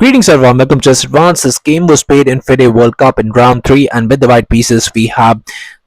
Greetings everyone, welcome to Just Advance. This game was played in FIDE World Cup in round 3, and with the white pieces we have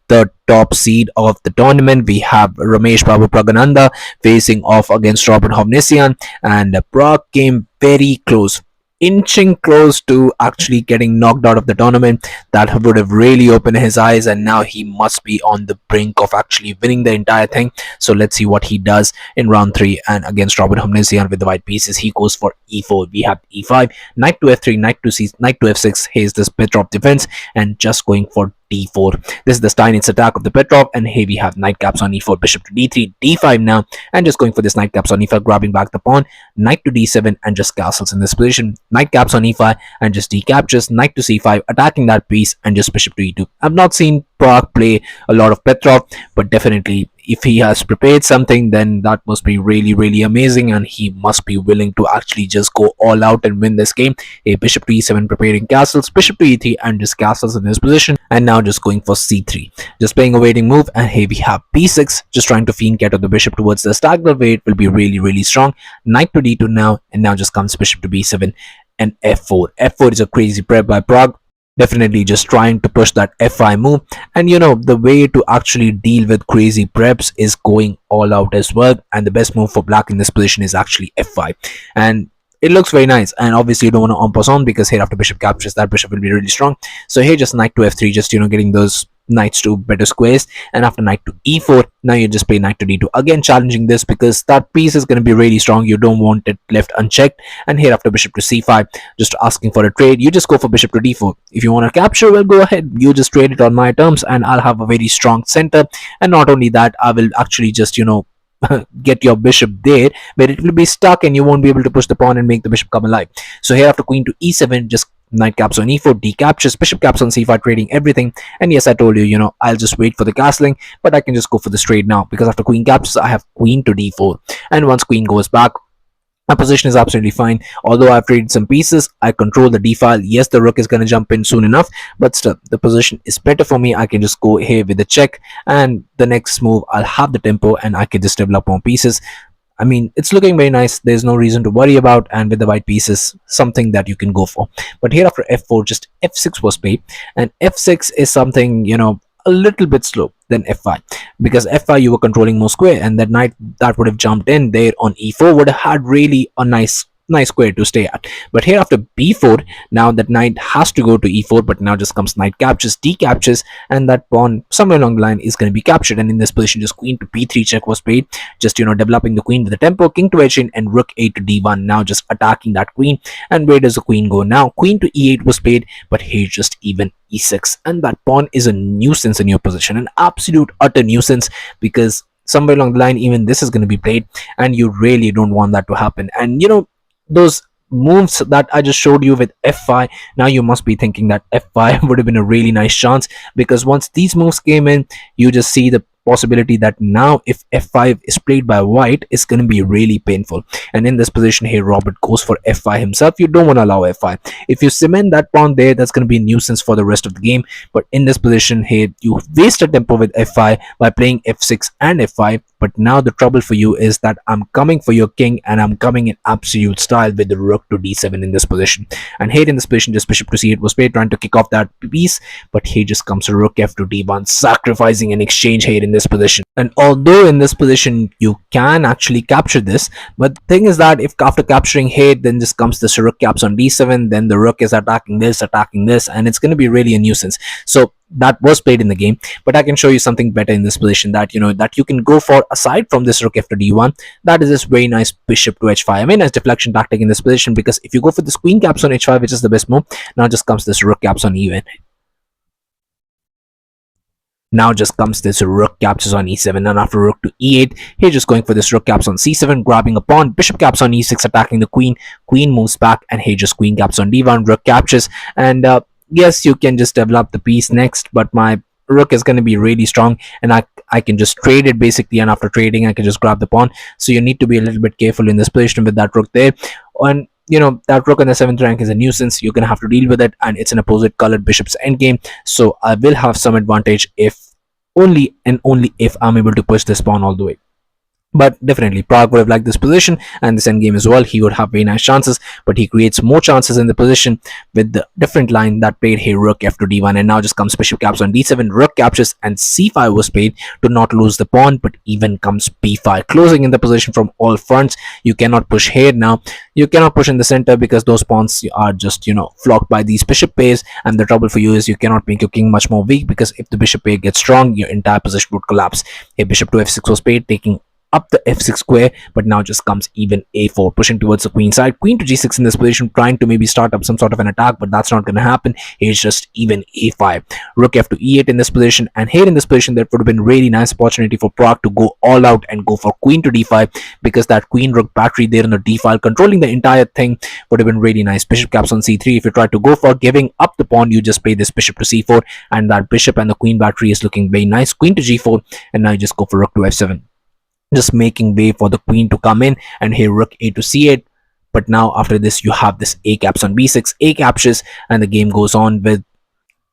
the top seed of the tournament. We have Rameshbabu Praggnanandhaa facing off against Robert Hovhannisyan, and Pragg came very close, inching close to actually getting knocked out of the tournament. That would have really opened his eyes, and now he must be on the brink of actually winning the entire thing. So let's see what he does in round 3 and against Robert Hovhannisyan with the white pieces. He goes for e4, we have e5, knight to f3, knight to c, knight to f6. Here's this Petrov defense, and just going for d4. This is the Steinitz attack of the Petrov, and here we have knight caps on e4, bishop to d3, d5 now, and just going for this knight caps on e5, grabbing back the pawn, knight to d7, and just castles in this position. Knight caps on e5 and just decaptures, knight to c5, attacking that piece, and just bishop to e2. I've not seen Pragg play a lot of Petrov, but definitely if he has prepared something, then that must be really amazing, and he must be willing to actually just go all out and win this game. A bishop to e7, preparing castles, bishop to e3, and just castles in this position, and now just going for c3, just playing a waiting move. And here we have b6, just trying to fiend get of the bishop towards the diagonal where it will be really strong. Knight to d2 now, and now just comes bishop to b7 and f4. F4 is a crazy prep by Pragg, definitely just trying to push that f5 move. And you know, the way to actually deal with crazy preps is going all out as well, and the best move for black in this position is actually f5, and it looks very nice. And obviously you don't want to en passant, because here after bishop captures, that bishop will be really strong. So here just knight to f3, just getting those knights to better squares, and after knight to e4, now you just play knight to d2, again challenging this because that piece is going to be really strong. You don't want it left unchecked. And here after bishop to c5, just asking for a trade, you just go for bishop to d4. If you want to capture, well, go ahead, you just trade it on my terms, and I'll have a very strong center. And not only that, I will actually just get your bishop there where it will be stuck, and you won't be able to push the pawn and make the bishop come alive. So here after queen to e7, just knight caps on e4, decaptures, bishop caps on c5, trading everything. And yes, I told you, I'll just wait for the castling, but I can just go for the trade now, because after queen captures, I have queen to d4, and once queen goes back, my position is absolutely fine. Although I've traded some pieces, I control the d file. Yes, the rook is going to jump in soon enough, but still the position is better for me. I can just go here with the check, and the next move I'll have the tempo, and I can just develop more pieces. I mean, it's looking very nice. There's no reason to worry about, and with the white pieces, something that you can go for. But here after f4, just f6 was played, and f6 is something, a little bit slow than f5, because f5 you were controlling more square, and that knight that would have jumped in there on e4 would have had really a nice square to stay at. But here after b4, now that knight has to go to e4, but now just comes knight captures, decaptures, and that pawn somewhere along the line is going to be captured. And in this position, just queen to b3 check was played, just developing the queen with the tempo, king to h8, and rook a to d1, now just attacking that queen. And where does the queen go now? Queen to e8 was played, but here just even e6, and that pawn is a nuisance in your position, an absolute utter nuisance, because somewhere along the line even this is going to be played, and you really don't want that to happen. And those moves that I just showed you with f5, now you must be thinking that f5 would have been a really nice chance, because once these moves came in, you just see the possibility that now if f5 is played by white, it's going to be really painful. And in this position here, Robert goes for f5 himself. You don't want to allow f5. If you cement that pawn there, that's going to be a nuisance for the rest of the game. But in this position here, you waste a tempo with f5 by playing f6 and f5. But now the trouble for you is that I'm coming for your king, and I'm coming in absolute style with the rook to d7 in this position. And here in this position, just bishop to c8 was played, trying to kick off that piece, but here just comes a rook f to d1, sacrificing an exchange here in this position. And although in this position you can actually capture this, but the thing is that if after capturing here, then just comes this rook caps on d7, then the rook is attacking this, and it's going to be really a nuisance. So that was played in the game, but I can show you something better in this position that that you can go for aside from this rook f to d1. That is this very nice bishop to h5, a very nice deflection tactic in this position, because if you go for this queen caps on h5, which is the best move, now just comes this rook caps on e1. Now just comes this rook captures on e7, and after rook to e8, he's just going for this rook caps on c7, grabbing a pawn, bishop caps on e6, attacking the queen, queen moves back, and he just queen caps on d1, rook captures, and yes, you can just develop the piece next, but my rook is going to be really strong, and I can just trade it basically, and after trading I can just grab the pawn. So you need to be a little bit careful in this position with that rook there. And that rook in the 7th rank is a nuisance. You're gonna have to deal with it, and it's an opposite colored bishop's endgame, so I will have some advantage if only and only if I'm able to push this pawn all the way. But definitely Pragg would have liked this position and this endgame as well. He would have very nice chances, but he creates more chances in the position with the different line that played here rook f to d1, and now just comes bishop caps on d7, rook captures, and c5 was played to not lose the pawn, but even comes b5, closing in the position from all fronts. You cannot push here now. You cannot push in the center because those pawns are just flocked by these bishop pairs, and the trouble for you is you cannot make your king much more weak, because if the bishop pair gets strong, your entire position would collapse. Here bishop to f6 was played, taking up the f6 square, but now just comes even a4, pushing towards the queen side. Queen to g6 in this position, trying to maybe start up some sort of an attack, but that's not going to happen. Here's just even a5, rook f to e8 in this position, and here in this position that would have been really nice opportunity for Pragg to go all out and go for queen to d5, because that queen rook battery there on the d file controlling the entire thing would have been really nice. Bishop caps on c3. If you try to go for giving up the pawn, you just play this bishop to c4, and that bishop and the queen battery is looking very nice. Queen to g4, and now you just go for rook to f7, just making way for the queen to come in, and here rook a to c8. But now after this you have this a caps on b6, a captures, and the game goes on with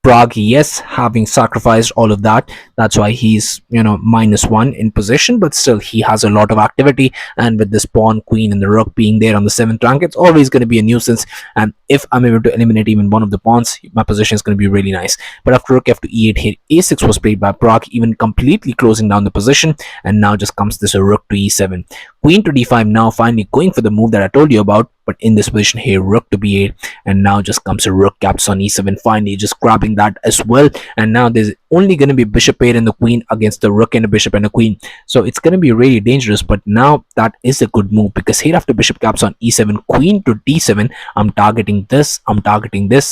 Pragg, yes, having sacrificed all of that. That's why he's -1 in position, but still he has a lot of activity, and with this pawn, queen, and the rook being there on the 7th rank, it's always going to be a nuisance. And if I'm able to eliminate even one of the pawns, my position is going to be really nice. But after rook f to e8, here a6 was played by Pragg, even completely closing down the position, and now just comes this rook to e7, queen to d5, now finally going for the move that I told you about. But in this position here, rook to b8, and now just comes a rook caps on e7, finally just grabbing that as well. And now there's only going to be bishop pair and the queen against the rook and a bishop and a queen, so it's going to be really dangerous. But now that is a good move, because here after bishop caps on e7, queen to d7, I'm targeting this,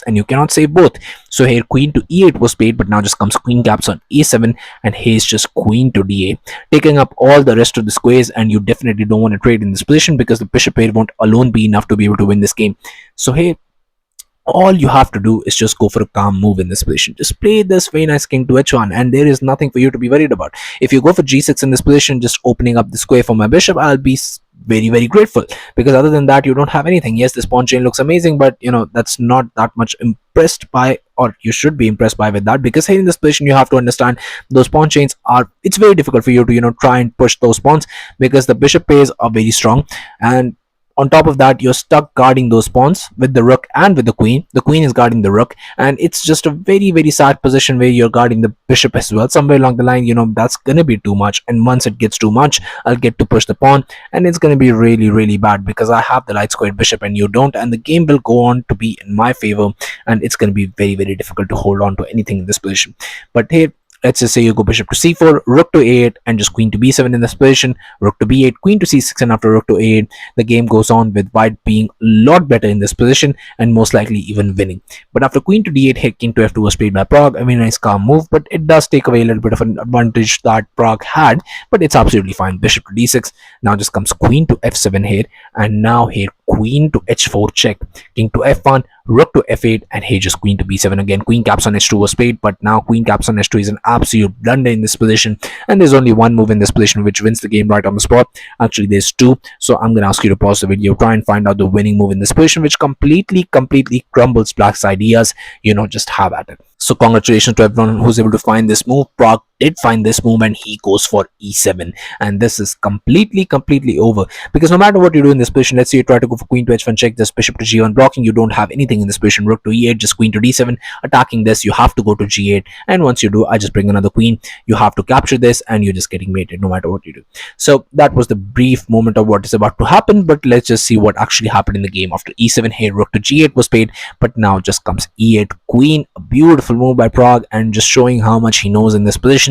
and you cannot say both. So here queen to e8 was played, but now just comes queen caps on a7, and here's just queen to d8, taking up all the rest of the squares, and you definitely don't want to trade in this position, because the bishop pair won't alone be enough to be able to win this game. So here all you have to do is just go for a calm move in this position. Just play this very nice king to h1, and there is nothing for you to be worried about. If you go for g6 in this position, just opening up the square for my bishop, I'll be very, very grateful, because other than that you don't have anything. Yes, this pawn chain looks amazing, but that's not that much impressed by, or you should be impressed by with that, because here in this position you have to understand those pawn chains are, it's very difficult for you to try and push those pawns, because the bishop pairs are very strong, and on top of that you're stuck guarding those pawns with the rook and with the queen. The queen is guarding the rook, and it's just a very, very sad position where you're guarding the bishop as well. Somewhere along the line that's gonna be too much, and once it gets too much, I'll get to push the pawn, and it's gonna be really, really bad, because I have the light squared bishop and you don't, and the game will go on to be in my favor, and it's gonna be very, very difficult to hold on to anything in this position. But here, let's just say you go bishop to c4, rook to a8, and just queen to b7 in this position, rook to b8, queen to c6, and after rook to a8, the game goes on with white being a lot better in this position, and most likely even winning. But after queen to d8, here king to f2 was played by Pragg. I mean, nice calm move, but it does take away a little bit of an advantage that Pragg had, but it's absolutely fine. Bishop to d6, now just comes queen to f7 here, and now here queen to h4 check, king to f1, rook to f8, and here just queen to b7 again. Queen caps on h2 was played, but now queen caps on h2 is an absolute blunder in this position, and there's only one move in this position which wins the game right on the spot. Actually there's two, so I'm gonna ask you to pause the video, try and find out the winning move in this position, which completely crumbles Black's ideas. Just have at it. So congratulations to everyone who's able to find this move. Pragg did find this move, and he goes for e7, and this is completely over, because no matter what you do in this position, let's say you try to go for queen to h1 check, this bishop to g1 blocking, you don't have anything in this position. Rook to e8, just queen to d7 attacking this, you have to go to g8, and once you do, I just bring another queen, you have to capture this, and you're just getting mated no matter what you do. So that was the brief moment of what is about to happen, but let's just see what actually happened in the game. After e7, here rook to g8 was played, but now just comes e8 queen, a beautiful move by Pragg, and just showing how much he knows in this position.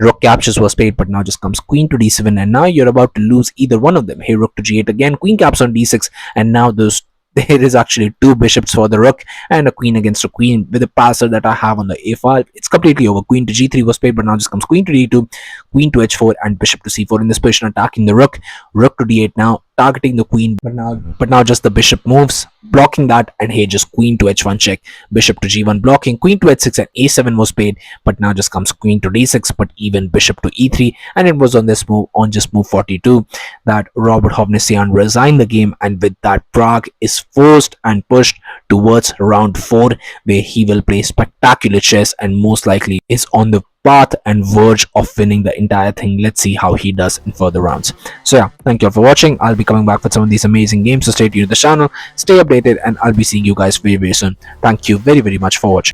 Rook captures was played, but now just comes queen to d7, and now you're about to lose either one of them. Here rook to g8 again, queen caps on d6, and now those there is actually two bishops for the rook and a queen against a queen. With the passer that I have on the a5, it's completely over. Queen to g3 was played, but now just comes queen to d2, queen to h4, and bishop to c4. In this position, attacking the rook, rook to d8 now, targeting the queen, but now just the bishop moves, blocking that, and here just queen to h1 check, bishop to g1 blocking, queen to h6 and a7 was played, but now just comes queen to d6, but even bishop to e3, and it was on this move, on just move 42, that Robert Hovhannisyan resigned the game, and with that Pragg is forced and pushed towards round 4, where he will play spectacular chess and most likely is on the path and verge of winning the entire thing. Let's see how he does in further rounds. So yeah, thank you all for watching. I'll be coming back with some of these amazing games, so stay tuned to the channel, stay updated, and I'll be seeing you guys very soon. Thank you very much for watching.